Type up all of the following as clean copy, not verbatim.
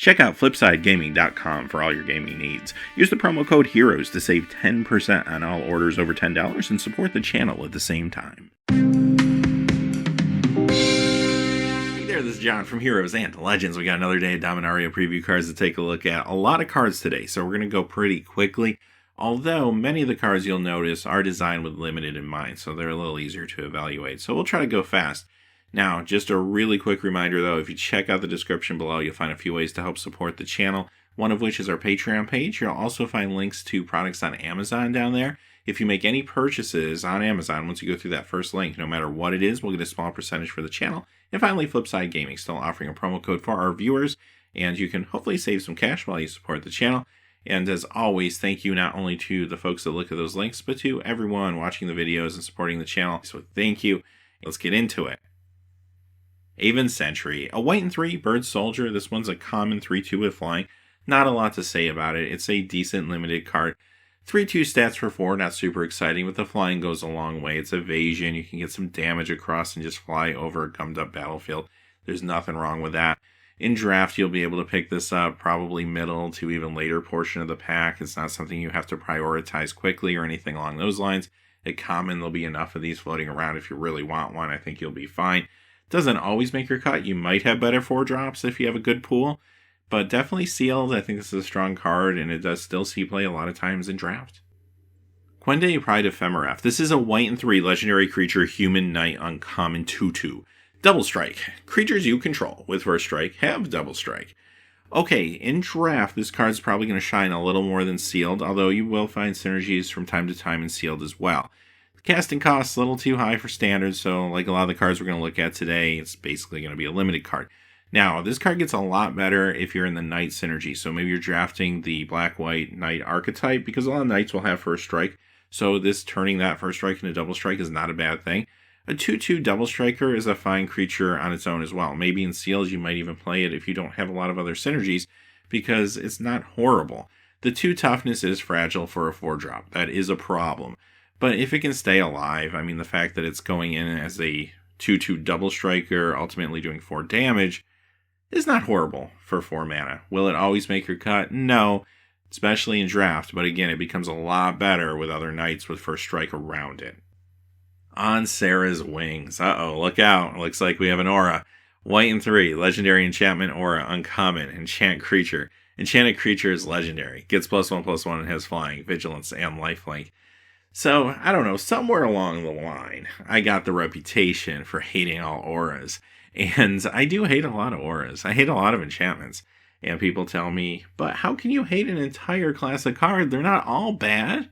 Check out FlipsideGaming.com for all your gaming needs. Use the promo code HEROES to save 10% on all orders over $10 and support the channel at the same time. Hey there, this is John from Heroes and Legends. We got another day of Dominaria preview cards to take a look at. A lot of cards today, so we're going to go pretty quickly. Although many of the cards you'll notice are designed with limited in mind, so they're a little easier to evaluate. So we'll try to go fast. Now, just a really quick reminder though, if you check out the description below, you'll find a few ways to help support the channel, one of which is our Patreon page. You'll also find links to products on Amazon down there. If you make any purchases on Amazon, once you go through that first link, no matter what it is, we'll get a small percentage for the channel. And finally, Flipside Gaming, still offering a promo code for our viewers, and you can hopefully save some cash while you support the channel. And as always, thank you not only to the folks that look at those links, but to everyone watching the videos and supporting the channel. So thank you. Let's get into it. Aven Century, a white and 3 bird soldier. This one's a common 3/2 with flying. Not a lot to say about it. It's a decent limited card. 3/2 stats for 4, not super exciting, but the flying goes a long way. It's evasion. You can get some damage across and just fly over a gummed up battlefield. There's nothing wrong with that. In draft, you'll be able to pick this up probably middle to even later portion of the pack. It's not something you have to prioritize quickly or anything along those lines. At common, there'll be enough of these floating around if you really want one. I think you'll be fine. Doesn't always make your cut. You might have better 4-drops if you have a good pool, but definitely sealed. I think this is a strong card, and it does still see play a lot of times in draft. Quende Pride Ephemeral Raft. This is a white and 3 legendary creature, human knight, uncommon 2/2. Double strike. Creatures you control with first strike have double strike. Okay, in draft, this card's probably going to shine a little more than sealed, although you will find synergies from time to time in sealed as well. Casting costs a little too high for standard, so like a lot of the cards we're going to look at today, it's basically going to be a limited card. Now, this card gets a lot better if you're in the Knight synergy, so maybe you're drafting the black-white Knight archetype, because a lot of Knights will have first strike, so this turning that first strike into double strike is not a bad thing. A 2/2 double striker is a fine creature on its own as well. Maybe in seals you might even play it if you don't have a lot of other synergies, because it's not horrible. The 2 toughness is fragile for a 4-drop. That is a problem. But if it can stay alive, I mean, the fact that it's going in as a 2/2 double striker, ultimately doing 4 damage, is not horrible for 4 mana. Will it always make your cut? No, especially in draft. But again, it becomes a lot better with other knights with first strike around it. On Sarah's Wings. Uh-oh, look out. Looks like we have an aura. White and 3, legendary enchantment aura, uncommon, enchant creature. Enchanted creature is legendary. Gets +1/+1 and has flying, vigilance, and lifelink. So, I don't know, somewhere along the line, I got the reputation for hating all auras. And I do hate a lot of auras. I hate a lot of enchantments. And people tell me, but how can you hate an entire class of card? They're not all bad.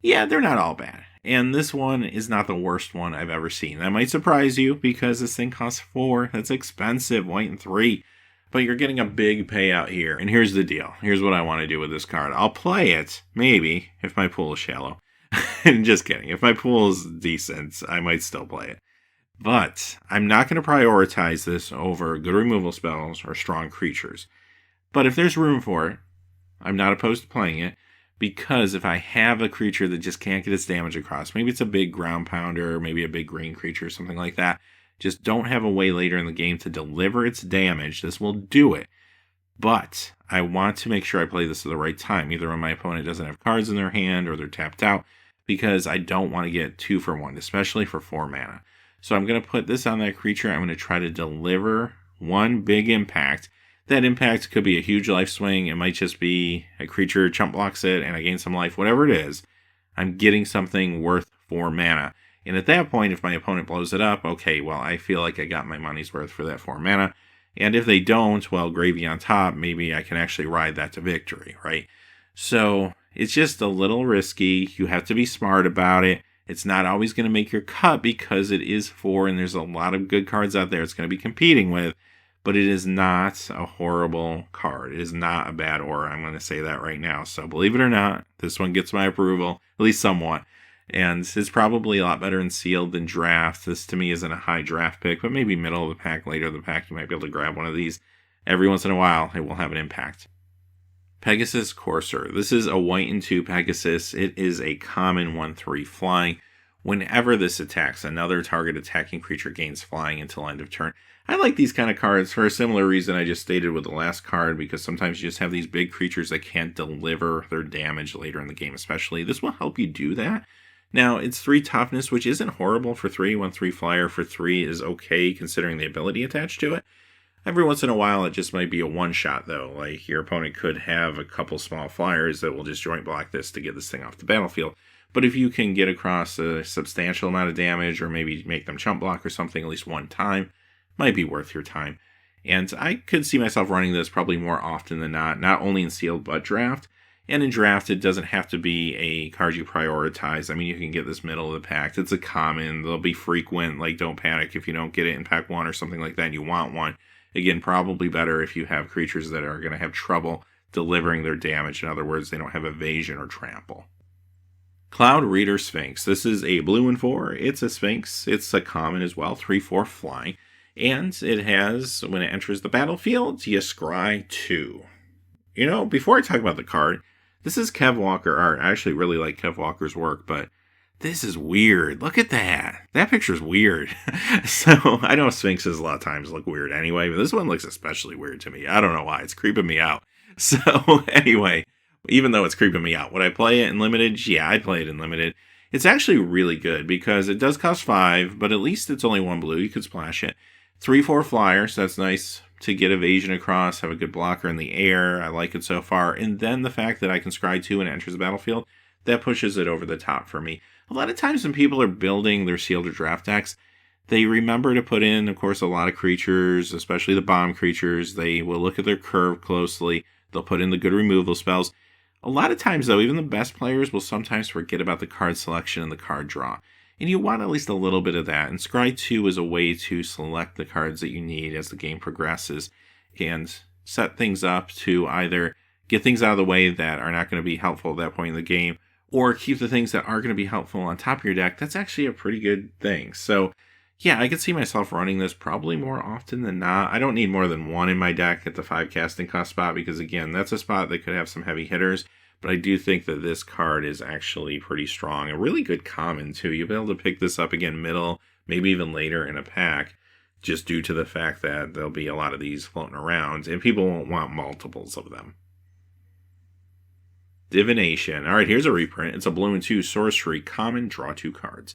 Yeah, they're not all bad. And this one is not the worst one I've ever seen. That might surprise you because this thing costs 4. That's expensive, white and 3. But you're getting a big payout here. And here's the deal. Here's what I want to do with this card. I'll play it, maybe, if my pool is shallow. Just kidding. If my pool is decent, I might still play it. But I'm not going to prioritize this over good removal spells or strong creatures. But if there's room for it, I'm not opposed to playing it, because if I have a creature that just can't get its damage across, maybe it's a big ground pounder, maybe a big green creature, something like that, just don't have a way later in the game to deliver its damage, this will do it. But I want to make sure I play this at the right time, either when my opponent doesn't have cards in their hand or they're tapped out, because I don't want to get 2 for 1, especially for 4 mana. So I'm going to put this on that creature. I'm going to try to deliver one big impact. That impact could be a huge life swing. It might just be a creature chump blocks it and I gain some life. Whatever it is, I'm getting something worth 4 mana. And at that point, if my opponent blows it up, okay, well, I feel like I got my money's worth for that 4 mana. And if they don't, well, gravy on top, maybe I can actually ride that to victory, right? So it's just a little risky. You have to be smart about it. It's not always going to make your cut because it is 4 and there's a lot of good cards out there it's going to be competing with, but it is not a horrible card. It is not a bad aura. I'm going to say that right now. So believe it or not, this one gets my approval, at least somewhat. And it's probably a lot better in sealed than draft. This to me isn't a high draft pick, but maybe middle of the pack, later in the pack, you might be able to grab one of these. Every once in a while, it will have an impact. Pegasus Courser. This is a white and 2 Pegasus. It is a common 1/3 flying. Whenever this attacks, another target attacking creature gains flying until end of turn. I like these kind of cards for a similar reason I just stated with the last card, because sometimes you just have these big creatures that can't deliver their damage later in the game especially. This will help you do that. Now, it's 3 toughness, which isn't horrible for 3. 1/3 flyer for 3 is okay considering the ability attached to it. Every once in a while, it just might be a one-shot, though. Like, your opponent could have a couple small flyers that will just joint block this to get this thing off the battlefield. But if you can get across a substantial amount of damage, or maybe make them chump block or something at least one time, might be worth your time. And I could see myself running this probably more often than not only in sealed but draft. And in draft, it doesn't have to be a card you prioritize. I mean, you can get this middle of the pack. It's a common. They'll be frequent. Like, don't panic if you don't get it in pack 1 or something like that and you want one. Again, probably better if you have creatures that are going to have trouble delivering their damage. In other words, they don't have evasion or trample. Cloud Reader Sphinx. This is a blue and 4. It's a Sphinx. It's a common as well, 3/4 flying. And it has, when it enters the battlefield, you scry 2. You know, before I talk about the card, this is Kev Walker art. I actually really like Kev Walker's work, but this is weird. Look at that. That picture's weird. So, I know Sphinxes a lot of times look weird anyway, but this one looks especially weird to me. I don't know why. It's creeping me out. So, anyway, even though it's creeping me out, would I play it in Limited? Yeah, I'd play it in Limited. It's actually really good because it does cost 5, but at least it's only 1 blue. You could splash it. 3/4 flyer, so that's nice to get evasion across, have a good blocker in the air. I like it so far. And then the fact that I can scry 2 when it enters the battlefield, that pushes it over the top for me. A lot of times when people are building their sealed or draft decks, they remember to put in, of course, a lot of creatures, especially the bomb creatures. They will look at their curve closely. They'll put in the good removal spells. A lot of times, though, even the best players will sometimes forget about the card selection and the card draw. And you want at least a little bit of that. And Scry 2 is a way to select the cards that you need as the game progresses and set things up to either get things out of the way that are not going to be helpful at that point in the game, or keep the things that are going to be helpful on top of your deck. That's actually a pretty good thing. So, yeah, I could see myself running this probably more often than not. I don't need more than 1 in my deck at the 5 casting cost spot because, again, that's a spot that could have some heavy hitters. But I do think that this card is actually pretty strong. A really good common, too. You'll be able to pick this up again middle, maybe even later in a pack, just due to the fact that there'll be a lot of these floating around, and people won't want multiples of them. Divination. All right, here's a reprint. It's a blue and 2 sorcery, common, draw 2 cards.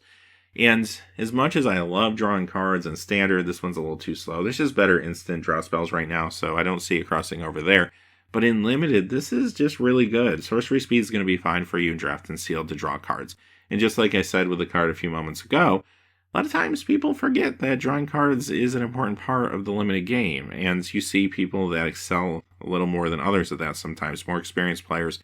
And as much as I love drawing cards in Standard, this one's a little too slow. There's just better instant draw spells right now, so I don't see it crossing over there. But in Limited, this is just really good. Sorcery speed is going to be fine for you in Draft and Sealed to draw cards. And just like I said with the card a few moments ago, a lot of times people forget that drawing cards is an important part of the Limited game. And you see people that excel a little more than others at that sometimes. More experienced players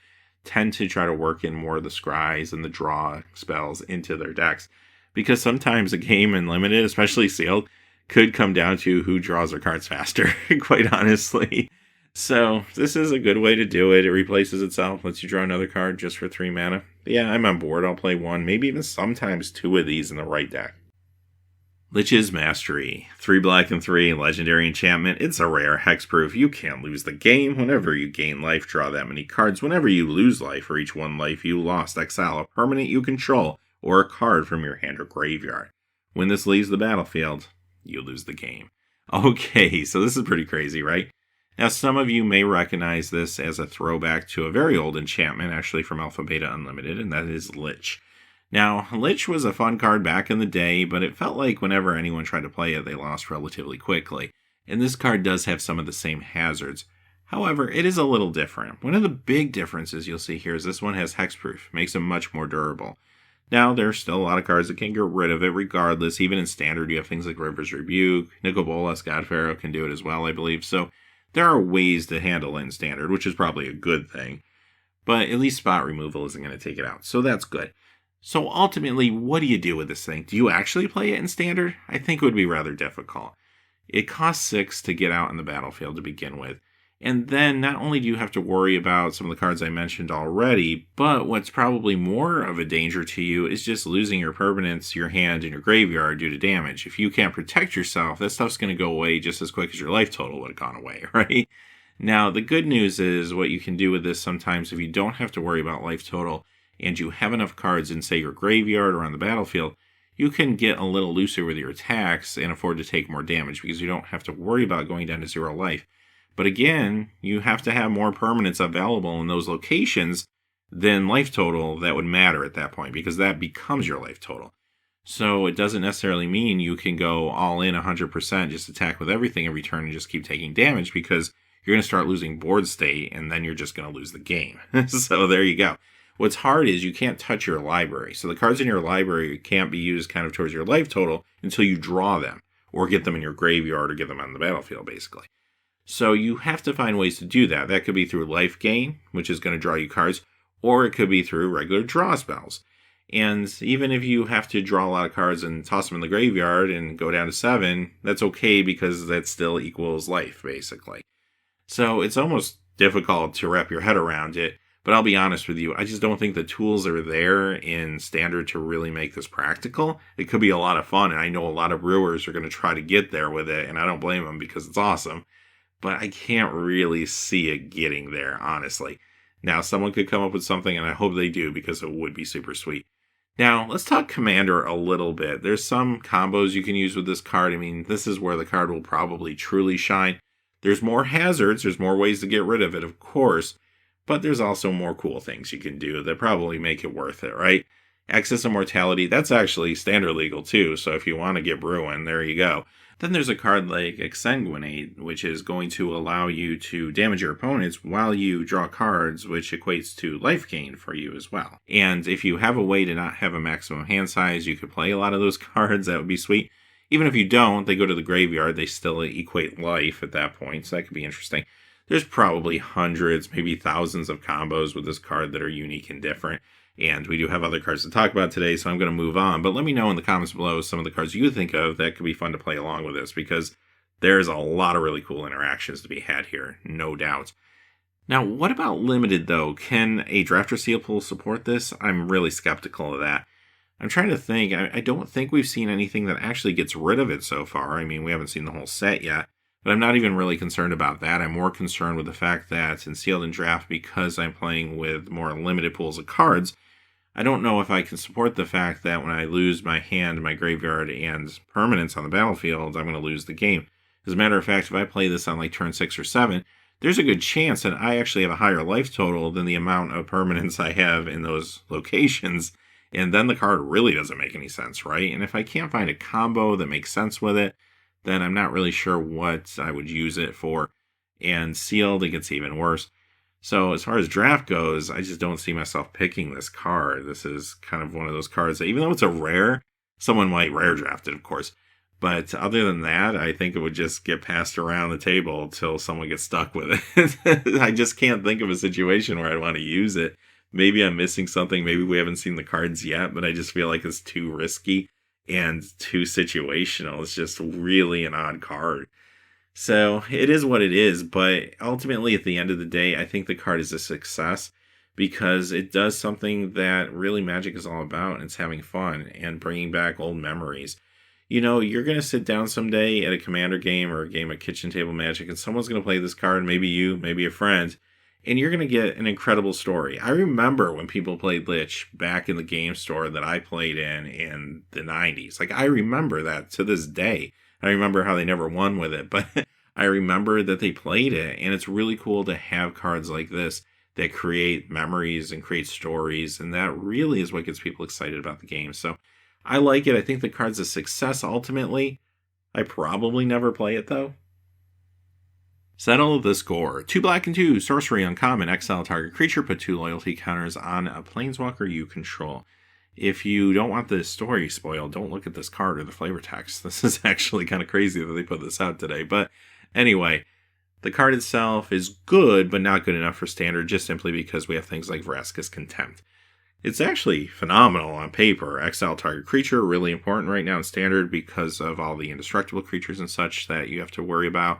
tend to try to work in more of the scries and the draw spells into their decks. Because sometimes a game in Limited, especially Sealed, could come down to who draws their cards faster, quite honestly. So, this is a good way to do it. It replaces itself, lets you draw another card just for 3 mana. But yeah, I'm on board. I'll play 1, maybe even sometimes 2 of these in the right deck. Lich's Mastery. 3 black and 3, legendary enchantment. It's a rare hexproof. You can't lose the game. Whenever you gain life, draw that many cards. Whenever you lose life, for each 1 life you lost, exile a permanent you control or a card from your hand or graveyard. When this leaves the battlefield, you lose the game. Okay, so this is pretty crazy, right? Now, some of you may recognize this as a throwback to a very old enchantment, actually from Alpha Beta Unlimited, and that is Lich. Now, Lich was a fun card back in the day, but it felt like whenever anyone tried to play it, they lost relatively quickly. And this card does have some of the same hazards. However, it is a little different. One of the big differences you'll see here is this one has hexproof, makes it much more durable. Now, there's still a lot of cards that can get rid of it regardless. Even in Standard, you have things like River's Rebuke. Nicol Bolas, God Pharaoh can do it as well, I believe. So, there are ways to handle it in Standard, which is probably a good thing. But at least spot removal isn't going to take it out, so that's good. So ultimately, what do you do with this thing? Do you actually play it in Standard? I think it would be rather difficult. It costs 6 to get out in the battlefield to begin with. And then not only do you have to worry about some of the cards I mentioned already, but what's probably more of a danger to you is just losing your permanents, your hand, and your graveyard due to damage. If you can't protect yourself, that stuff's going to go away just as quick as your life total would have gone away, right? Now, the good news is what you can do with this sometimes if you don't have to worry about life total and you have enough cards in, say, your graveyard or on the battlefield, you can get a little looser with your attacks and afford to take more damage because you don't have to worry about going down to 0 life. But again, you have to have more permanents available in those locations than life total that would matter at that point, because that becomes your life total. So it doesn't necessarily mean you can go all in 100%, just attack with everything every turn and just keep taking damage, because you're going to start losing board state and then you're just going to lose the game. So there you go. What's hard is you can't touch your library. So the cards in your library can't be used kind of towards your life total until you draw them or get them in your graveyard or get them on the battlefield, basically. So you have to find ways to do that. That could be through life gain, which is going to draw you cards, or it could be through regular draw spells. And even if you have to draw a lot of cards and toss them in the graveyard and go down to 7, that's okay because that still equals life, basically. So it's almost difficult to wrap your head around it. But I'll be honest with you, I just don't think the tools are there in Standard to really make this practical. It could be a lot of fun, and I know a lot of brewers are going to try to get there with it, and I don't blame them because it's awesome. But I can't really see it getting there, honestly. Now, someone could come up with something, and I hope they do because it would be super sweet. Now, let's talk Commander a little bit. There's some combos you can use with this card. I mean, this is where the card will probably truly shine. There's more hazards. There's more ways to get rid of it, of course. But there's also more cool things you can do that probably make it worth it, right? Access Immortality, that's actually Standard legal too, so if you want to get brewing, there you go. Then there's a card like Exsanguinate, which is going to allow you to damage your opponents while you draw cards, which equates to life gain for you as well. And if you have a way to not have a maximum hand size, you could play a lot of those cards, that would be sweet. Even if you don't, they go to the graveyard, they still equate life at that point, so that could be interesting. There's probably hundreds, maybe thousands of combos with this card that are unique and different. And we do have other cards to talk about today, so I'm going to move on. But let me know in the comments below some of the cards you think of that could be fun to play along with this, because there's a lot of really cool interactions to be had here, no doubt. Now, what about limited, though? Can a Drafter Seal Pool support this? I'm really skeptical of that. I'm trying to think. I don't think we've seen anything that actually gets rid of it so far. I mean, we haven't seen the whole set yet. But I'm not even really concerned about that. I'm more concerned with the fact that in Sealed and Draft, because I'm playing with more limited pools of cards, I don't know if I can support the fact that when I lose my hand, my graveyard, and permanents on the battlefield, I'm going to lose the game. As a matter of fact, if I play this on like turn 6 or 7, there's a good chance that I actually have a higher life total than the amount of permanents I have in those locations. And then the card really doesn't make any sense, right? And if I can't find a combo that makes sense with it, then I'm not really sure what I would use it for. And sealed, it gets even worse. So as far as draft goes, I just don't see myself picking this card. This is kind of one of those cards that, even though it's a rare, someone might rare draft it, of course. But other than that, I think it would just get passed around the table until someone gets stuck with it. I just can't think of a situation where I'd want to use it. Maybe I'm missing something. Maybe we haven't seen the cards yet, but I just feel like it's too risky and too situational. It's just really an odd card. So it is what it is, but ultimately at the end of the day, I think the card is a success because it does something that really Magic is all about, and it's having fun and bringing back old memories. You know, you're going to sit down someday at a Commander game or a game of Kitchen Table Magic, and someone's going to play this card, maybe you, maybe a friend, and you're going to get an incredible story. I remember when people played Lich back in the game store that I played in the 90s. Like, I remember that to this day. I remember how they never won with it, but I remember that they played it, and it's really cool to have cards like this that create memories and create stories, and that really is what gets people excited about the game. So I like it. I think the card's a success ultimately. I probably never play it, though. Settle the score. 2 black and 2, sorcery, uncommon, exile target creature, put 2 loyalty counters on a planeswalker you control. If you don't want the story spoiled, don't look at this card or the flavor text. This is actually kind of crazy that they put this out today. But anyway, the card itself is good, but not good enough for standard, just simply because we have things like Vraska's Contempt. It's actually phenomenal on paper. Exile target creature, really important right now in standard because of all the indestructible creatures and such that you have to worry about.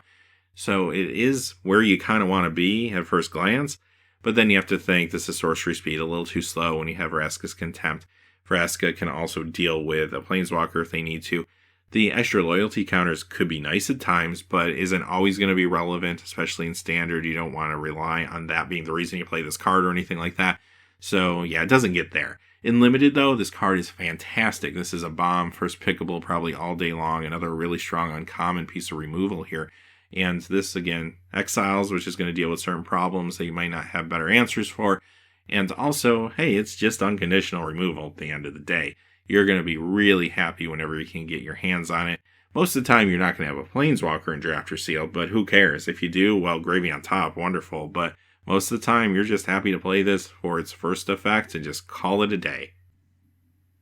So it is where you kind of want to be at first glance, but then you have to think this is sorcery speed a little too slow when you have Vraska's Contempt. Vraska can also deal with a planeswalker if they need to. The extra loyalty counters could be nice at times, but isn't always going to be relevant, especially in standard. You don't want to rely on that being the reason you play this card or anything like that. So yeah, it doesn't get there. In Limited, though, this card is fantastic. This is a bomb, first pickable probably all day long. Another really strong uncommon piece of removal here. And this, again, exiles, which is going to deal with certain problems that you might not have better answers for. And also, hey, it's just unconditional removal at the end of the day. You're going to be really happy whenever you can get your hands on it. Most of the time, you're not going to have a Planeswalker in Draft or Sealed, but who cares? If you do, well, gravy on top, wonderful. But most of the time, you're just happy to play this for its first effect and just call it a day.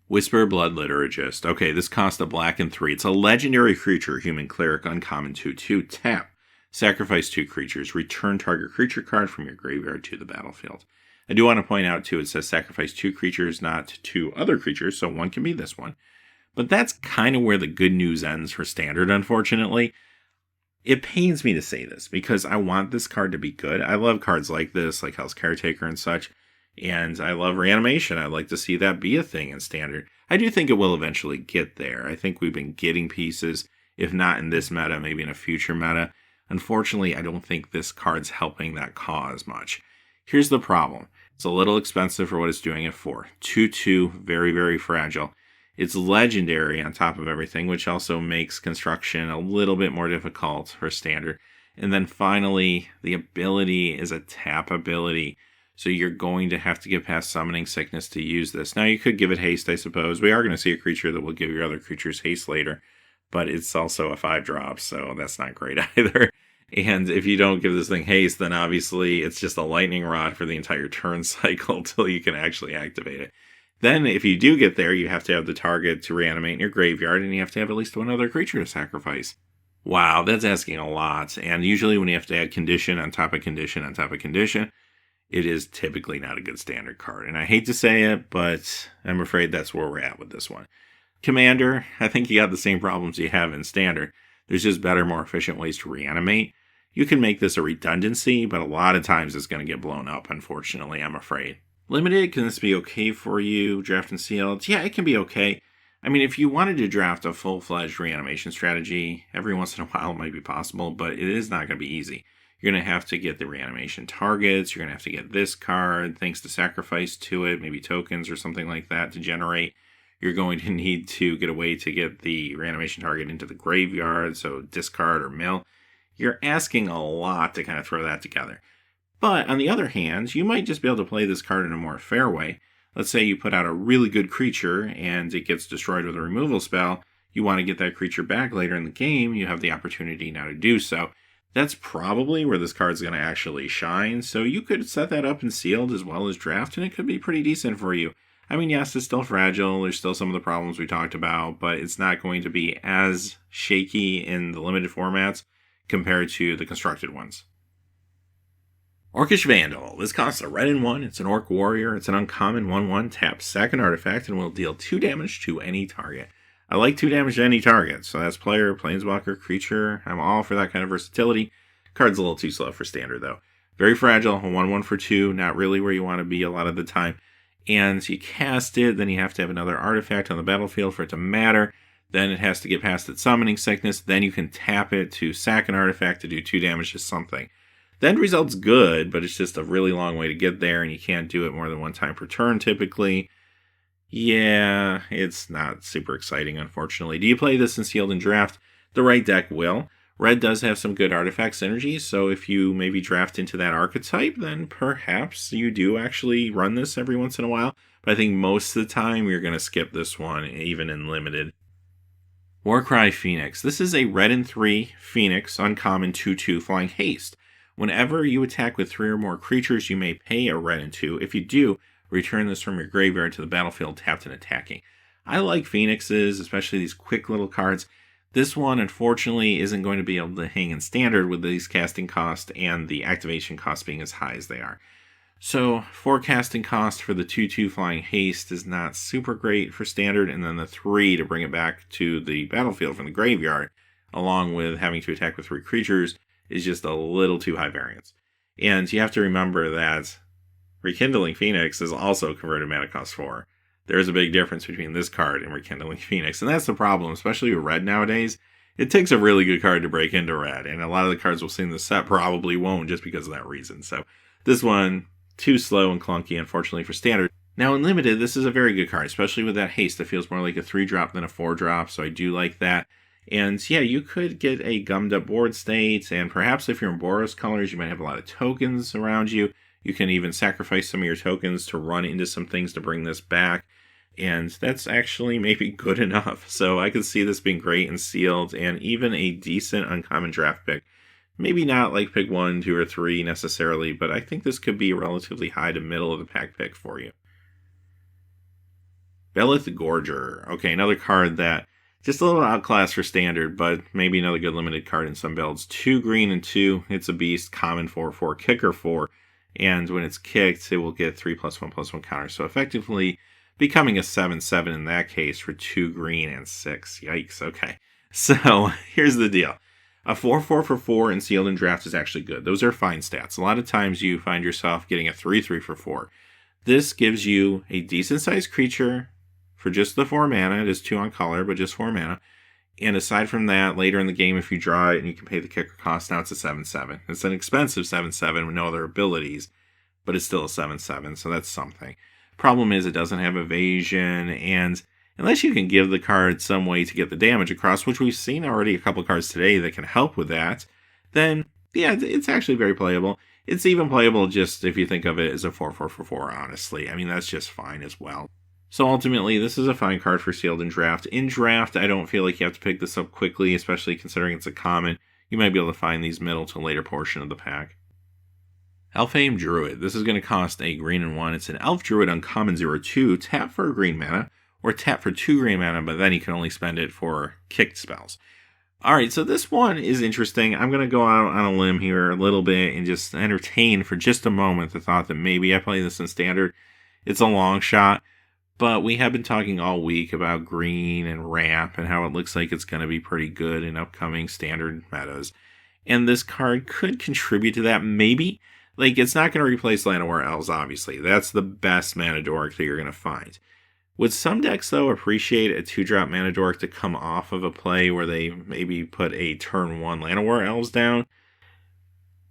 Whisper Blood Liturgist. Okay, this costs a black and 3. It's a legendary creature, human cleric, uncommon 2/2, tap. Sacrifice 2 creatures. Return target creature card from your graveyard to the battlefield. I do want to point out, too, it says sacrifice 2 creatures, not 2 other creatures, so one can be this one. But that's kind of where the good news ends for Standard, unfortunately. It pains me to say this, because I want this card to be good. I love cards like this, like Hell's Caretaker and such, and I love Reanimation. I'd like to see that be a thing in Standard. I do think it will eventually get there. I think we've been getting pieces, if not in this meta, maybe in a future meta. Unfortunately, I don't think this card's helping that cause much. Here's the problem. It's a little expensive for what it's doing it for. 2/2, very, very fragile. It's legendary on top of everything, which also makes construction a little bit more difficult for Standard. And then finally, the ability is a tap ability. So you're going to have to get past Summoning Sickness to use this. Now, you could give it haste, I suppose. We are going to see a creature that will give your other creatures haste later. But it's also a 5-drop, so that's not great either. And if you don't give this thing haste, then obviously it's just a lightning rod for the entire turn cycle till you can actually activate it. Then, if you do get there, you have to have the target to reanimate in your graveyard, and you have to have at least one other creature to sacrifice. Wow, that's asking a lot. And usually when you have to add condition on top of condition on top of condition, it is typically not a good Standard card. And I hate to say it, but I'm afraid that's where we're at with this one. Commander, I think you got the same problems you have in Standard. There's just better, more efficient ways to reanimate. You can make this a redundancy, but a lot of times it's going to get blown up, unfortunately, I'm afraid. Limited, can this be okay for you? Draft and Sealed? Yeah, it can be okay. I mean, if you wanted to draft a full-fledged reanimation strategy, every once in a while it might be possible, but it is not going to be easy. You're going to have to get the reanimation targets, you're going to have to get this card, things to sacrifice to it, maybe tokens or something like that to generate. You're going to need to get a way to get the reanimation target into the graveyard, so discard or mill. You're asking a lot to kind of throw that together. But on the other hand, you might just be able to play this card in a more fair way. Let's say you put out a really good creature and it gets destroyed with a removal spell. You want to get that creature back later in the game. You have the opportunity now to do so. That's probably where this card's going to actually shine. So you could set that up in Sealed as well as Draft, and it could be pretty decent for you. I mean, yes, it's still fragile. There's still some of the problems we talked about, but it's not going to be as shaky in the limited formats compared to the constructed ones. Orcish Vandal. This costs a red and 1. It's an Orc Warrior. It's an uncommon 1/1. Tap, sack an artifact, and will deal 2 damage to any target. I like 2 damage to any target, so that's player, planeswalker, creature. I'm all for that kind of versatility. Card's a little too slow for Standard, though. Very fragile, a 1/1 for 2, not really where you want to be a lot of the time. And you cast it, then you have to have another artifact on the battlefield for it to matter. Then it has to get past its Summoning Sickness. Then you can tap it to sack an artifact to do 2 damage to something. The end result's good, but it's just a really long way to get there, and you can't do it more than 1 time per turn, typically. Yeah, it's not super exciting, unfortunately. Do you play this in Sealed and Draft? The right deck will. Red does have some good artifact synergy, so if you maybe draft into that archetype, then perhaps you do actually run this every once in a while. But I think most of the time, you're going to skip this one, even in Limited. Warcry Phoenix. This is a red and 3 Phoenix, uncommon 2/2 flying haste. Whenever you attack with 3 or more creatures, you may pay a red and 2. If you do, return this from your graveyard to the battlefield tapped and attacking. I like Phoenixes, especially these quick little cards. This one, unfortunately, isn't going to be able to hang in Standard with these casting costs and the activation costs being as high as they are. So, 4 casting cost for the 2/2 flying haste is not super great for Standard, and then the 3 to bring it back to the battlefield from the graveyard, along with having to attack with 3 creatures, is just a little too high variance. And you have to remember that Rekindling Phoenix is also converted mana cost 4. There's a big difference between this card and Rekindling Phoenix, and that's the problem, especially with red nowadays. It takes a really good card to break into red, and a lot of the cards we'll see in the set probably won't just because of that reason. So this one, too slow and clunky, unfortunately, for Standard. Now, in Limited, this is a very good card, especially with that haste. It feels more like a 3-drop than a 4-drop, so I do like that. And yeah, you could get a gummed up board state, and perhaps if you're in Boros colors, you might have a lot of tokens around you. You can even sacrifice some of your tokens to run into some things to bring this back. And that's actually maybe good enough. So I could see this being great and sealed, and even a decent uncommon draft pick. Maybe not like pick 1, 2, or 3 necessarily, but I think this could be a relatively high to middle of the pack pick for you. Belith Gorger. Okay, another card that just a little outclassed for Standard, but maybe another good limited card in some builds. 2 green and 2. It's a beast. Common 4/4, kicker 4. And when it's kicked, it will get 3+1/+1 counters. So effectively becoming a 7/7 in that case for 2 green and 6. Yikes. Okay. So here's the deal. A 4/4 for 4 in sealed and draft is actually good. Those are fine stats. A lot of times you find yourself getting a 3/3 for 4. This gives you a decent sized creature for just the 4 mana. It is 2 on color, but just 4 mana. And aside from that, later in the game, if you draw it and you can pay the kicker cost, now it's a 7/7. It's an expensive 7/7 with no other abilities, but it's still a 7/7, so that's something. Problem is it doesn't have evasion, and unless you can give the card some way to get the damage across, which we've seen already a couple cards today that can help with that, then yeah, it's actually very playable. It's even playable just if you think of it as a 4/4 for 4, honestly. I mean, that's just fine as well. So ultimately, this is a fine card for sealed and draft. In draft, I don't feel like you have to pick this up quickly, especially considering it's a common. You might be able to find these middle to later portion of the pack. Elfhame Druid. This is going to cost a green and 1. It's an Elf Druid uncommon 0/2. Tap for a green mana, or tap for 2 green mana, but then you can only spend it for kicked spells. Alright, so this one is interesting. I'm going to go out on a limb here a little bit and just entertain for just a moment the thought that maybe I play this in Standard. It's a long shot. But we have been talking all week about green and ramp and how it looks like it's going to be pretty good in upcoming Standard metas. And this card could contribute to that, maybe. Like, it's not going to replace Llanowar Elves, obviously. That's the best mana dork that you're going to find. Would some decks, though, appreciate a 2-drop mana dork to come off of a play where they maybe put a turn 1 Llanowar Elves down?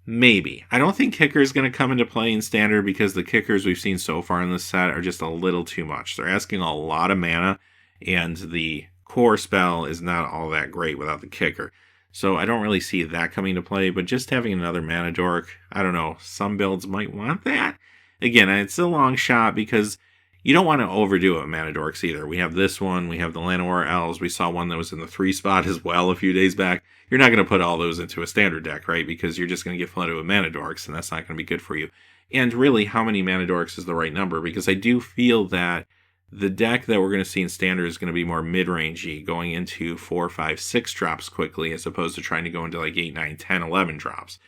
Maybe. I don't think kicker is going to come into play in Standard because the kickers we've seen so far in this set are just a little too much. They're asking a lot of mana, and the core spell is not all that great without the kicker. So I don't really see that coming to play, but just having another mana dork, I don't know, some builds might want that. Again, it's a long shot because you don't want to overdo it with mana dorks either. We have this one, we have the Llanowar Elves, we saw one that was in the 3 spot as well a few days back. You're not going to put all those into a Standard deck, right? Because you're just going to get flooded with mana dorks, and that's not going to be good for you. And really, how many mana dorks is the right number? Because I do feel that the deck that we're going to see in Standard is going to be more mid-rangey, going into 4, 5, 6 drops quickly, as opposed to trying to go into like 8, 9, 10, 11 drops.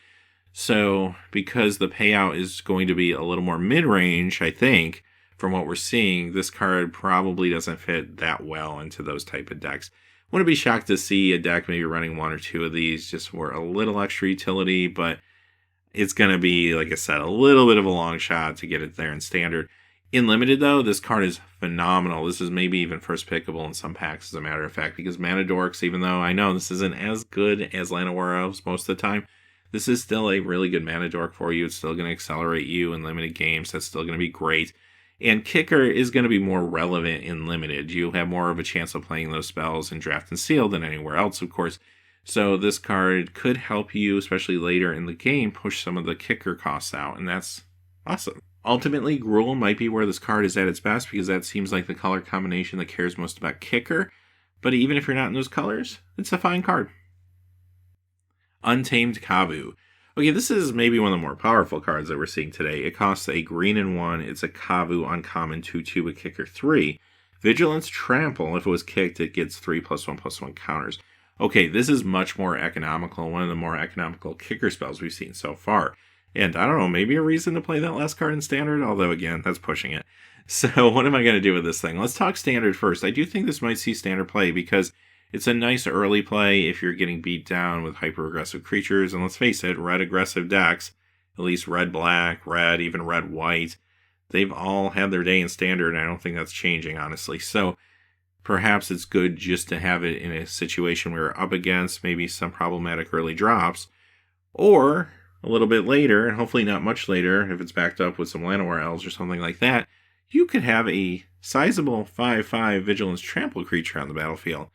So, because the payout is going to be a little more mid-range, I think, from what we're seeing, this card probably doesn't fit that well into those type of decks. Wouldn't be shocked to see a deck maybe running 1 or 2 of these just for a little extra utility, but it's going to be, like I said, a little bit of a long shot to get it there in Standard. In Limited, though, this card is phenomenal. This is maybe even first pickable in some packs, as a matter of fact, because mana dorks, even though I know this isn't as good as Llanowar Elves most of the time, this is still a really good mana dork for you. It's still going to accelerate you in limited games. That's still going to be great. And kicker is going to be more relevant in Limited. You have more of a chance of playing those spells in draft and sealed than anywhere else, of course. So this card could help you, especially later in the game, push some of the kicker costs out, and that's awesome. Ultimately, Gruul might be where this card is at its best, because that seems like the color combination that cares most about kicker. But even if you're not in those colors, it's a fine card. Untamed Kabu. Okay, this is maybe one of the more powerful cards that we're seeing today. It costs a green and 1. It's a Kabu uncommon 2/2 with kicker 3. Vigilance Trample. If it was kicked, it gets 3+1/+1 counters. Okay, this is much more economical. One of the more economical kicker spells we've seen so far. And I don't know, maybe a reason to play that last card in Standard, although again, that's pushing it. So what am I going to do with this thing? Let's talk Standard first. I do think this might see Standard play because it's a nice early play if you're getting beat down with hyper-aggressive creatures. And let's face it, red aggressive decks, at least red-black, red, even red-white, they've all had their day in Standard, and I don't think that's changing, honestly. So perhaps it's good just to have it in a situation where we're up against maybe some problematic early drops. Or a little bit later, and hopefully not much later, if it's backed up with some Llanowar Elves or something like that, you could have a sizable 5/5 Vigilance Trample creature on the battlefield.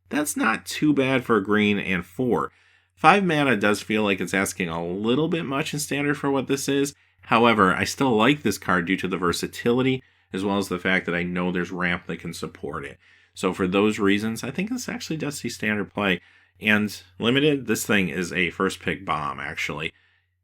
That's not too bad for a green and 4. 5 mana does feel like it's asking a little bit much in Standard for what this is. However, I still like this card due to the versatility, as well as the fact that I know there's ramp that can support it. So for those reasons, I think this actually does see Standard play. And Limited, this thing is a first pick bomb, actually.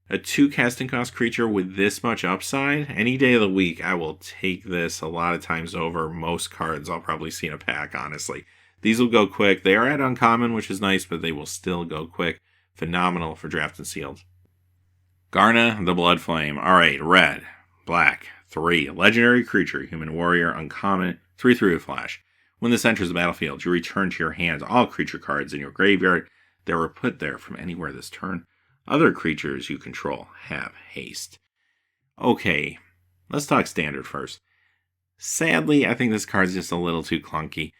A 2 casting cost creature with this much upside, any day of the week, I will take this a lot of times over most cards I'll probably see in a pack, honestly. These will go quick. They are at uncommon, which is nice, but they will still go quick. Phenomenal for draft and sealed. Garna, the Blood Flame. Alright, red, black, 3. Legendary creature, human warrior, uncommon, 3/3 with flash. When this enters the battlefield, you return to your hand all creature cards in your graveyard that were put there from anywhere this turn. Other creatures you control have haste. Okay, let's talk Standard first. Sadly, I think this card's just a little too clunky.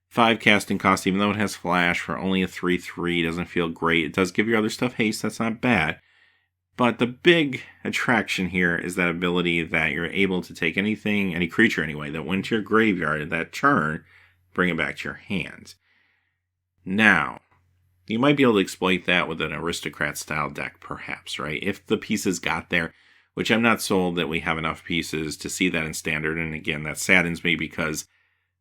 5 casting cost, even though it has flash for only a 3/3, doesn't feel great. It does give your other stuff haste, that's not bad. But the big attraction here is that ability that you're able to take anything, any creature anyway, that went to your graveyard at that turn, bring it back to your hands. Now, you might be able to exploit that with an aristocrat-style deck, perhaps, right? If the pieces got there, which I'm not sold that we have enough pieces to see that in Standard, and again, that saddens me because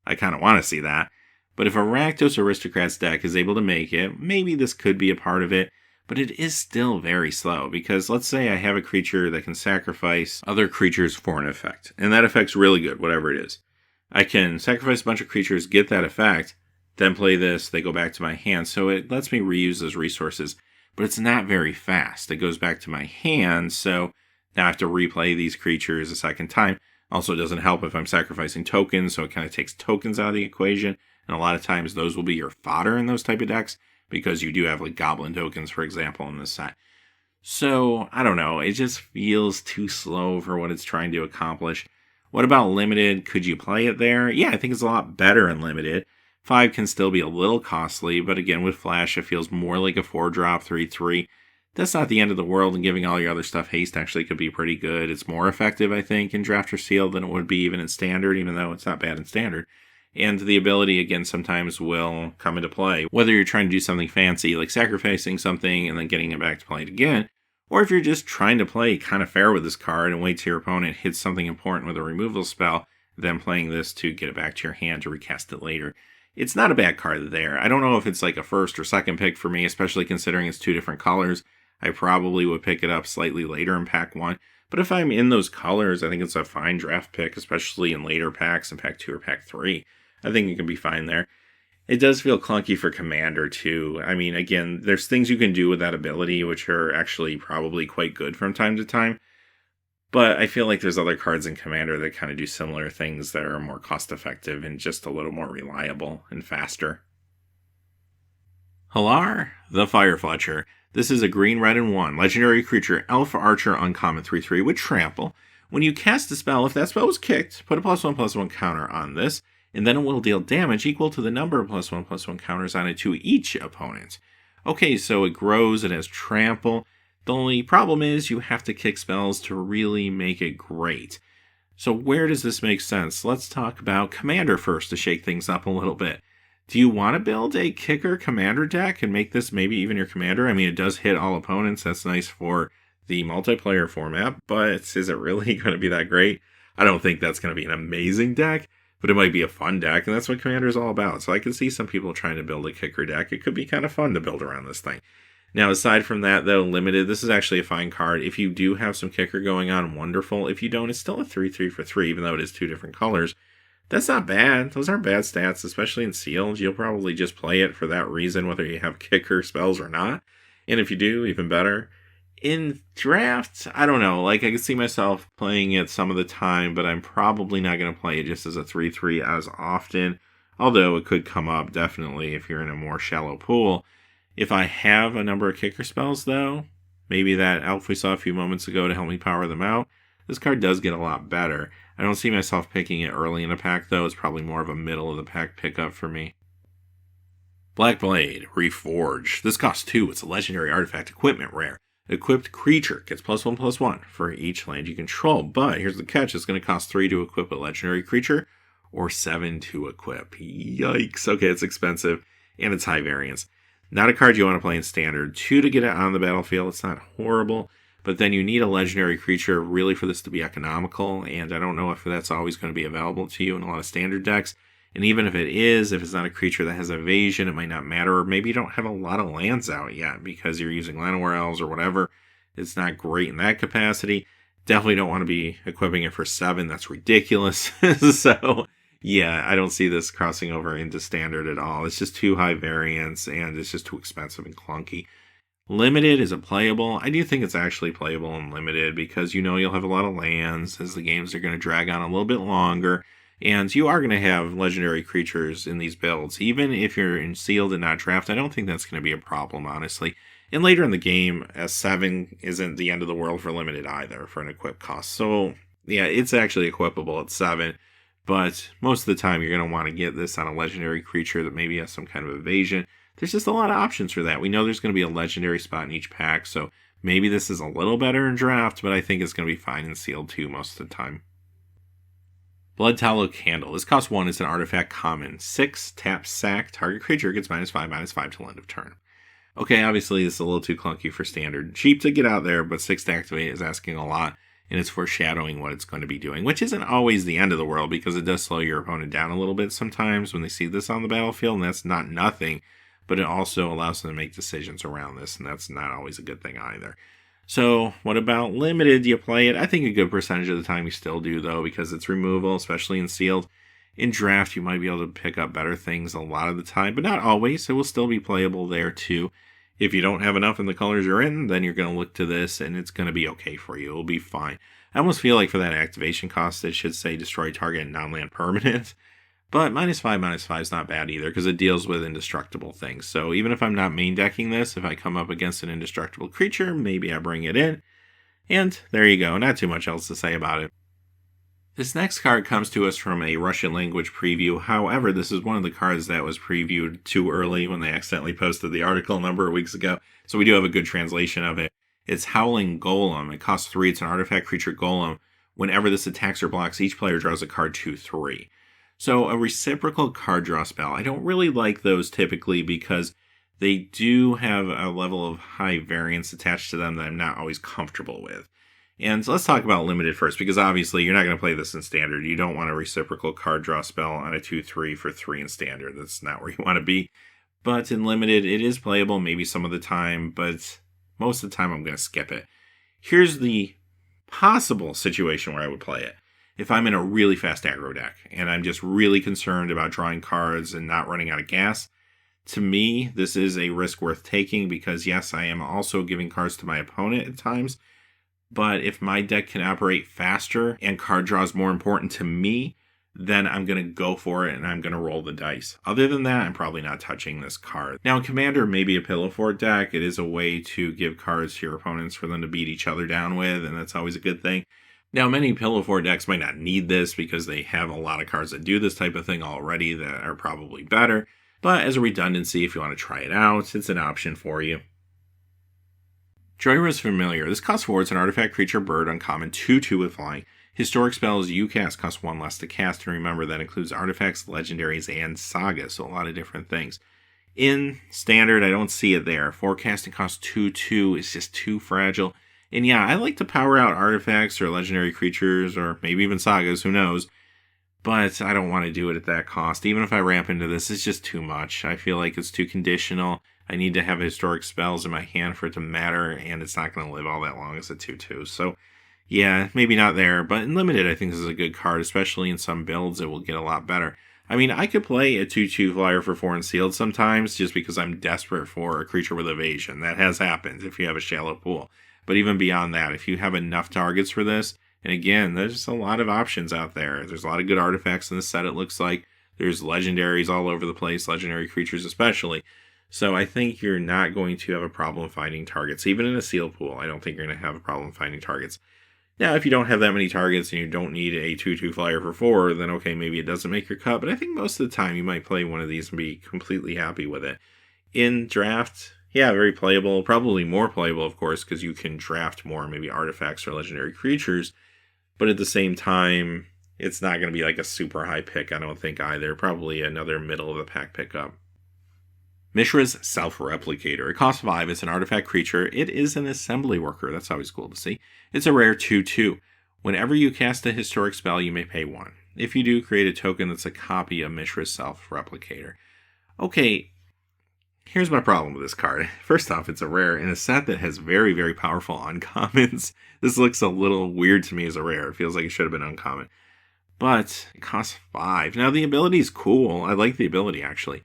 I kind of want to see that. But if a Rakdos Aristocrats deck is able to make it, maybe this could be a part of it, but it is still very slow, because let's say I have a creature that can sacrifice other creatures for an effect, and that effect's really good, whatever it is. I can sacrifice a bunch of creatures, get that effect, then play this, they go back to my hand, so it lets me reuse those resources, but it's not very fast. It goes back to my hand, so now I have to replay these creatures a second time. Also, it doesn't help if I'm sacrificing tokens, so it kind of takes tokens out of the equation, and a lot of times those will be your fodder in those type of decks, because you do have like goblin tokens, for example, in this set. So, I don't know, it just feels too slow for what it's trying to accomplish. What about Limited? Could you play it there? Yeah, I think it's a lot better in Limited. 5 can still be a little costly, but again, with Flash, it feels more like a 4-drop 3/3. That's not the end of the world, and giving all your other stuff haste actually could be pretty good. It's more effective, I think, in Draft or Seal than it would be even in Standard, even though it's not bad in Standard. And the ability, again, sometimes will come into play. Whether you're trying to do something fancy, like sacrificing something and then getting it back to play it again, or if you're just trying to play kind of fair with this card and wait till your opponent hits something important with a removal spell, then playing this to get it back to your hand to recast it later. It's not a bad card there. I don't know if it's like a first or second pick for me, especially considering it's 2 different colors. I probably would pick it up slightly later in pack 1. But if I'm in those colors, I think it's a fine draft pick, especially in later packs, in pack 2 or pack 3. I think it can be fine there. It does feel clunky for Commander, too. I mean, again, there's things you can do with that ability, which are actually probably quite good from time to time. But I feel like there's other cards in Commander that kind of do similar things that are more cost-effective and just a little more reliable and faster. Halar, the Firefletcher. This is a green, red, and 1 legendary creature, Elf Archer, uncommon 3/3 with trample. When you cast a spell, if that spell was kicked, put a +1/+1 counter on this, and then it will deal damage equal to the number of +1/+1 counters on it to each opponent. Okay, so it grows, it has trample. The only problem is you have to kick spells to really make it great. So where does this make sense? Let's talk about Commander first to shake things up a little bit. Do you want to build a kicker Commander deck and make this maybe even your Commander? I mean, it does hit all opponents. That's nice for the multiplayer format, but is it really going to be that great? I don't think that's going to be an amazing deck, but it might be a fun deck, and that's what Commander is all about. So I can see some people trying to build a kicker deck. It could be kind of fun to build around this thing. Now, aside from that, though, Limited, this is actually a fine card. If you do have some kicker going on, wonderful. If you don't, it's still a 3/3 for 3, even though it is 2 different colors. That's not bad. Those aren't bad stats, especially in sealed. You'll probably just play it for that reason, whether you have kicker spells or not. And if you do, even better. In draft, I don't know. Like, I can see myself playing it some of the time, but I'm probably not going to play it just as a 3/3 as often. Although it could come up, definitely, if you're in a more shallow pool. If I have a number of kicker spells, though, maybe that elf we saw a few moments ago to help me power them out, this card does get a lot better. I don't see myself picking it early in a pack, though. It's probably more of a middle of the pack pickup for me. Black Blade, Reforged. This costs 2. It's a legendary artifact equipment rare. Equipped creature gets +1/+1 for each land you control, but here's the catch, it's going to cost 3 to equip a legendary creature, or 7 to equip. Yikes. Okay, it's expensive, and it's high variance. Not a card you want to play in Standard. 2 to get it on the battlefield, it's not horrible, but then you need a legendary creature really for this to be economical, and I don't know if that's always going to be available to you in a lot of Standard decks. And even if it is, if it's not a creature that has evasion, it might not matter. Or maybe you don't have a lot of lands out yet because you're using Llanowar Elves or whatever. It's not great in that capacity. Definitely don't want to be equipping it for 7. That's ridiculous. So, yeah, I don't see this crossing over into Standard at all. It's just too high variance, and it's just too expensive and clunky. Limited, is it playable? I do think it's actually playable in Limited because you'll have a lot of lands as the games are going to drag on a little bit longer. And you are going to have legendary creatures in these builds. Even if you're in sealed and not draft, I don't think that's going to be a problem, honestly. And later in the game, a 7 isn't the end of the world for Limited either, for an equip cost. So, yeah, it's actually equipable at 7. But most of the time, you're going to want to get this on a legendary creature that maybe has some kind of evasion. There's just a lot of options for that. We know there's going to be a legendary spot in each pack, so maybe this is a little better in draft, but I think it's going to be fine in sealed too most of the time. Blood Tallow Candle. This costs 1. It's an artifact common. 6, tap, sack. Target creature gets -5/-5 till end of turn. Okay, obviously this is a little too clunky for Standard. Cheap to get out there, but 6 to activate is asking a lot, and it's foreshadowing what it's going to be doing, which isn't always the end of the world because it does slow your opponent down a little bit sometimes when they see this on the battlefield, and that's not nothing, but it also allows them to make decisions around this, and that's not always a good thing either. So, what about Limited? Do you play it? I think a good percentage of the time you still do, though, because it's removal, especially in Sealed. In Draft, you might be able to pick up better things a lot of the time, but not always. It will still be playable there, too. If you don't have enough in the colors you're in, then you're going to look to this, and it's going to be okay for you. It'll be fine. I almost feel like for that activation cost, it should say destroy target non-land permanent. But -5/-5 is not bad either, because it deals with indestructible things. So even if I'm not main decking this, if I come up against an indestructible creature, maybe I bring it in. And there you go, not too much else to say about it. This next card comes to us from a Russian language preview. However, this is one of the cards that was previewed too early when they accidentally posted the article a number of weeks ago. So we do have a good translation of it. It's Howling Golem. It costs 3. It's an artifact creature golem. Whenever this attacks or blocks, each player draws a card 2/3. So a reciprocal card draw spell. I don't really like those typically because they do have a level of high variance attached to them that I'm not always comfortable with. And so let's talk about Limited first, because obviously you're not going to play this in Standard. You don't want a reciprocal card draw spell on a 2/3 for 3 in Standard. That's not where you want to be. But in Limited, it is playable maybe some of the time, but most of the time I'm going to skip it. Here's the possible situation where I would play it. If I'm in a really fast aggro deck, and I'm just really concerned about drawing cards and not running out of gas, to me, this is a risk worth taking because, yes, I am also giving cards to my opponent at times, but if my deck can operate faster and card draw is more important to me, then I'm going to go for it and I'm going to roll the dice. Other than that, I'm probably not touching this card. Now, in Commander, maybe a Pillow Fort deck, it is a way to give cards to your opponents for them to beat each other down with, and that's always a good thing. Now, many Pillow Fort decks might not need this because they have a lot of cards that do this type of thing already that are probably better. But as a redundancy, if you want to try it out, it's an option for you. Jhoira's Familiar. This costs 4. It's an artifact creature bird, uncommon, 2/2 with flying. Historic spells you cast cost 1 less to cast, and remember that includes artifacts, legendaries, and sagas, so a lot of different things. In Standard, I don't see it there. Forecasting costs 2/2. It's just too fragile. And yeah, I like to power out artifacts or legendary creatures or maybe even sagas, who knows. But I don't want to do it at that cost. Even if I ramp into this, it's just too much. I feel like it's too conditional. I need to have historic spells in my hand for it to matter, and it's not going to live all that long as a 2/2. So yeah, maybe not there. But in Limited, I think this is a good card, especially in some builds. It will get a lot better. I mean, I could play a 2/2 flyer for 4 and sealed sometimes just because I'm desperate for a creature with evasion. That has happened if you have a shallow pool. But even beyond that, if you have enough targets for this, and again, there's just a lot of options out there. There's a lot of good artifacts in the set, it looks like. There's legendaries all over the place, legendary creatures especially. So I think you're not going to have a problem finding targets. Even in a sealed pool, I don't think you're going to have a problem finding targets. Now, if you don't have that many targets and you don't need a 2/2 flyer for 4, then okay, maybe it doesn't make your cut. But I think most of the time you might play one of these and be completely happy with it. In draft, yeah, very playable. Probably more playable, of course, because you can draft more maybe artifacts or legendary creatures. But at the same time, it's not going to be like a super high pick, I don't think, either. Probably another middle-of-the-pack pickup. Mishra's Self-Replicator. It costs 5. It's an artifact creature. It is an assembly worker. That's always cool to see. It's a rare 2/2. Whenever you cast a historic spell, you may pay 1. If you do, create a token that's a copy of Mishra's Self-Replicator. Okay, here's my problem with this card. First off, it's a rare in a set that has very, very powerful uncommons. This looks a little weird to me as a rare. It feels like it should have been uncommon. But it costs 5. Now, the ability is cool. I like the ability, actually.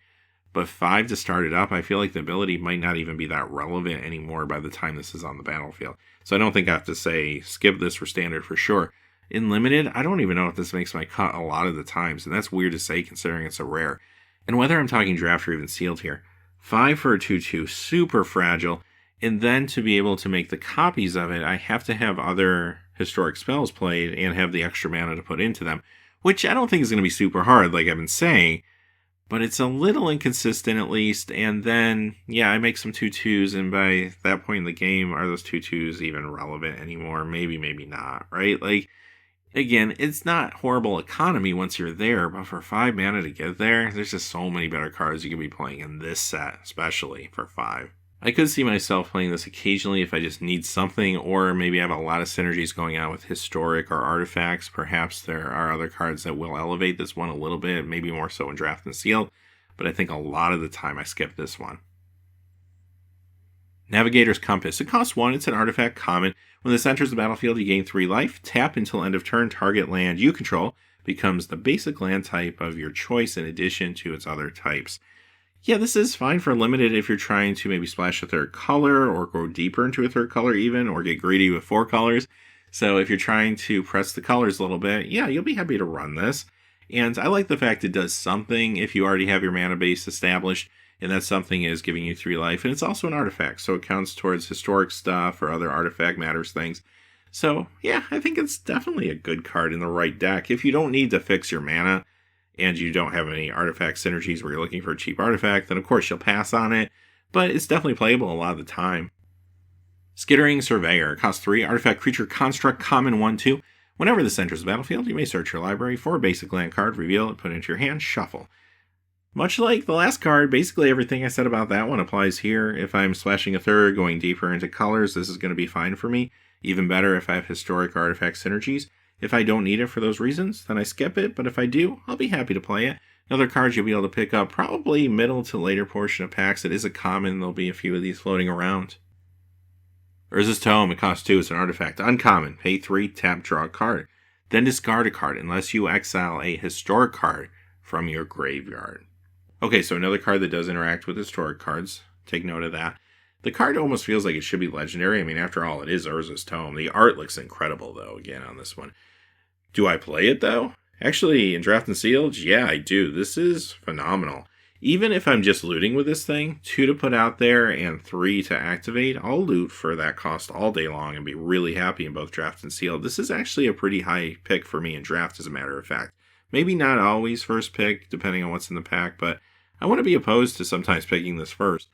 But 5 to start it up, I feel like the ability might not even be that relevant anymore by the time this is on the battlefield. So I don't think I have to say skip this for standard for sure. In limited, I don't even know if this makes my cut a lot of the times, and that's weird to say considering it's a rare. And whether I'm talking draft or even sealed here, 5 for a 2/2, super fragile, and then to be able to make the copies of it, I have to have other historic spells played and have the extra mana to put into them, which I don't think is going to be super hard, like I've been saying. But it's a little inconsistent at least, and then, yeah, I make some 2/2s, and by that point in the game, are those 2/2s even relevant anymore? Maybe, maybe not, right? Like, again, it's not horrible economy once you're there, but for 5 mana to get there, there's just so many better cards you can be playing in this set, especially for 5. I could see myself playing this occasionally if I just need something, or maybe I have a lot of synergies going on with historic or artifacts. Perhaps there are other cards that will elevate this one a little bit, maybe more so in draft and sealed, but I think a lot of the time I skip this one. Navigators Compass. It costs 1. It's an artifact common. When this enters the battlefield, you gain 3 life. Tap until end of turn. Target land you control becomes the basic land type of your choice in addition to its other types. Yeah, this is fine for limited if you're trying to maybe splash a third color or go deeper into a third color even, or get greedy with 4 colors. So if you're trying to press the colors a little bit, yeah, you'll be happy to run this. And I like the fact it does something if you already have your mana base established, and that something is giving you 3 life. And it's also an artifact, so it counts towards historic stuff or other artifact matters things. So yeah, I think it's definitely a good card in the right deck. If you don't need to fix your mana, and you don't have any artifact synergies where you're looking for a cheap artifact, then of course you'll pass on it, but it's definitely playable a lot of the time. Skittering Surveyor. Costs 3. Artifact creature construct common 1/2. Whenever this enters the battlefield, you may search your library for a basic land card, reveal it, put it into your hand, shuffle. Much like the last card, basically everything I said about that one applies here. If I'm splashing a third, going deeper into colors, this is going to be fine for me. Even better if I have historic artifact synergies. If I don't need it for those reasons, then I skip it, but if I do, I'll be happy to play it. Another card you'll be able to pick up probably middle to later portion of packs. It is a common, there'll be a few of these floating around. Urza's Tome. It costs 2, it's an artifact. Uncommon, pay 3, tap, draw a card. Then discard a card unless you exile a historic card from your graveyard. Okay, so another card that does interact with historic cards. Take note of that. The card almost feels like it should be legendary. I mean, after all, it is Urza's Tome. The art looks incredible, though, again, on this one. Do I play it, though? Actually, in Draft and Sealed, yeah, I do. This is phenomenal. Even if I'm just looting with this thing, 2 to put out there and 3 to activate, I'll loot for that cost all day long and be really happy in both Draft and Sealed. This is actually a pretty high pick for me in Draft, as a matter of fact. Maybe not always first pick, depending on what's in the pack, but I wouldn't be opposed to sometimes picking this first.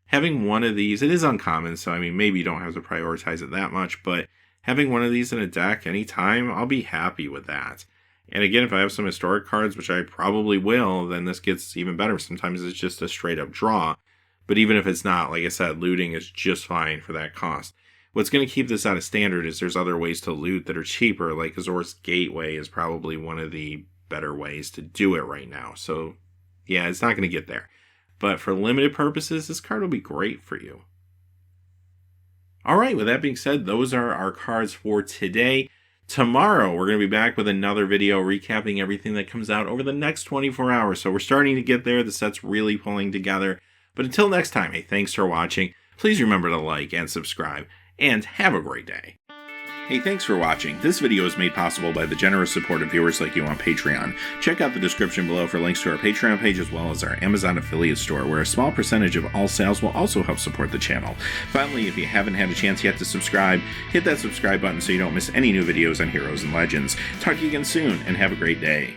Having one of these, it is uncommon, so I mean, maybe you don't have to prioritize it that much, but having one of these in a deck anytime, I'll be happy with that. And again, if I have some historic cards, which I probably will, then this gets even better. Sometimes it's just a straight up draw. But even if it's not, like I said, looting is just fine for that cost. What's going to keep this out of standard is there's other ways to loot that are cheaper, like Azor's Gateway is probably one of the better ways to do it right now. So yeah, it's not going to get there. But for limited purposes, this card will be great for you. All right, with that being said, those are our cards for today. Tomorrow, we're going to be back with another video recapping everything that comes out over the next 24 hours. So we're starting to get there. The set's really pulling together. But until next time, hey, thanks for watching. Please remember to like and subscribe, and have a great day. Hey, thanks for watching. This video is made possible by the generous support of viewers like you on Patreon. Check out the description below for links to our Patreon page as well as our Amazon affiliate store, where a small percentage of all sales will also help support the channel. Finally, if you haven't had a chance yet to subscribe, hit that subscribe button so you don't miss any new videos on Heroes and Legends. Talk to you again soon, and have a great day.